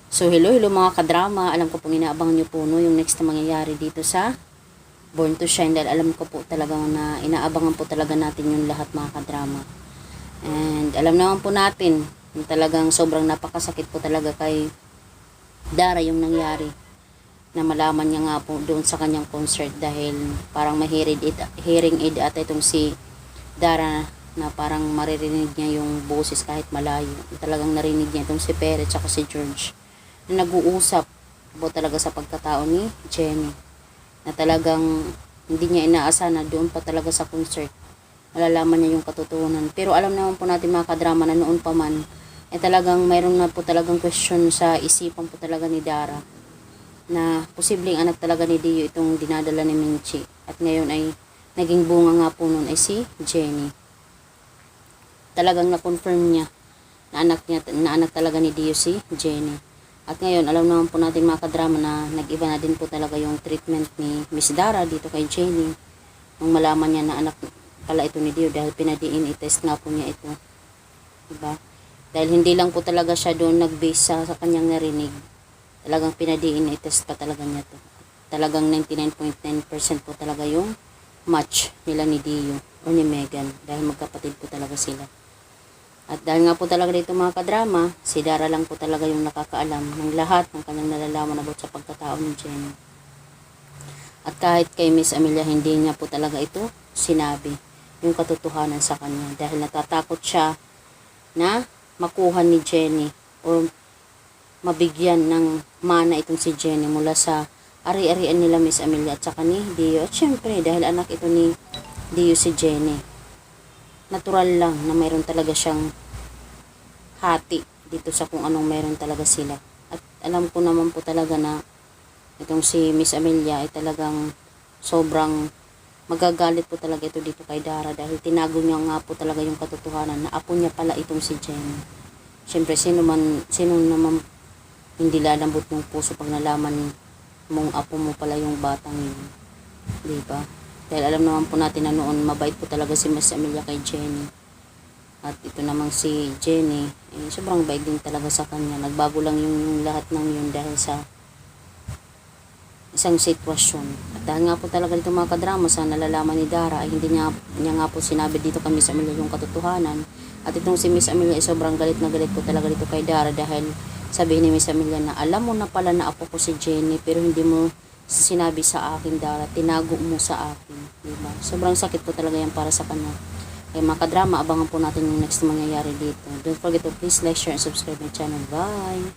So hello mga kadrama, alam ko pong inaabang nyo po no, yung next na mangyayari dito sa Born to Shine, dahil alam ko po talagang na inaabangan po talaga natin yung lahat mga kadrama. And alam naman po natin, yung talagang sobrang napakasakit po talaga kay Dara yung nangyari, na malaman niya nga po doon sa kanyang concert, dahil parang may hearing aid at itong si Dara, na parang maririnig niya yung boses kahit malayo. Talagang narinig niya itong si Pere at si George na nag-uusap po talaga sa pagkatao ni Jenny, na talagang hindi niya inaasahan na doon pa talaga sa concert malalaman niya yung katotohanan. Pero alam naman po natin mga kadrama na noon pa man talagang mayroon na po talagang question sa isipan po talaga ni Dara, na posibleng anak talaga ni Dio itong dinadala ni Minchi, at ngayon ay naging bunga nga po noon ay si Jenny. Talagang na-confirm niya na anak talaga ni Dio si Jenny. At ngayon, alam naman po natin mga kadrama na nag-iba na din po talaga yung treatment ni Miss Dara dito kay Jenny. Nung malaman niya na anak pala ito ni Dio, dahil pinadiin i-test nga po niya ito. Diba? Dahil hindi lang po talaga siya doon nag-base sa kanyang narinig. Talagang pinadiin i-test pa talaga niya to. Talagang 99.9% po talaga yung match nila ni Dio o ni Megan, dahil magkapatid po talaga sila. At dahil nga po talaga dito mga kadrama, si Dara lang po talaga yung nakakaalam ng lahat ng kanyang nalalaman about sa pagkatao ni Jenny. At kahit kay Miss Amelia, hindi niya po talaga ito sinabi yung katotohanan sa kanya, dahil natatakot siya na makuha ni Jenny o mabigyan ng mana itong si Jenny mula sa ari-arian nila Miss Amelia at saka ni Dio. At syempre dahil anak ito ni Dio si Jenny, natural lang na mayroon talaga siyang hati dito sa kung anong mayroon talaga sila. At alam ko naman po talaga na itong si Miss Amelia ay talagang sobrang magagalit po talaga ito dito kay Dara, dahil tinago niya nga po talaga yung katotohanan na apo niya pala itong si Jenny. Siyempre sino naman hindi lalambot ng puso pag nalaman mong apo mo pala yung batang yun, diba? Dahil alam naman po natin na noon mabait po talaga si Miss Amelia kay Jenny. At ito namang si Jenny, sobrang bait din talaga sa kanya. Nagbago lang yung lahat ng yun dahil sa isang sitwasyon. At dahil nga po talaga dito mga kadrama sa nalalaman ni Dara, ay hindi niya nga po sinabi dito kay Miss Amelia yung katotohanan. At itong si Miss Amelia ay sobrang galit na galit po talaga dito kay Dara, dahil sabihin ni Miss Amelia na alam mo na pala na apo ko si Jenny, pero hindi mo sinabi sa akin Dara, tinago mo sa akin, diba? Sobrang sakit po talaga yan para sa kanya. Kaya mga kadrama, abangan po natin yung next na mangyayari dito. Don't forget to please like, share, and subscribe my channel. Bye!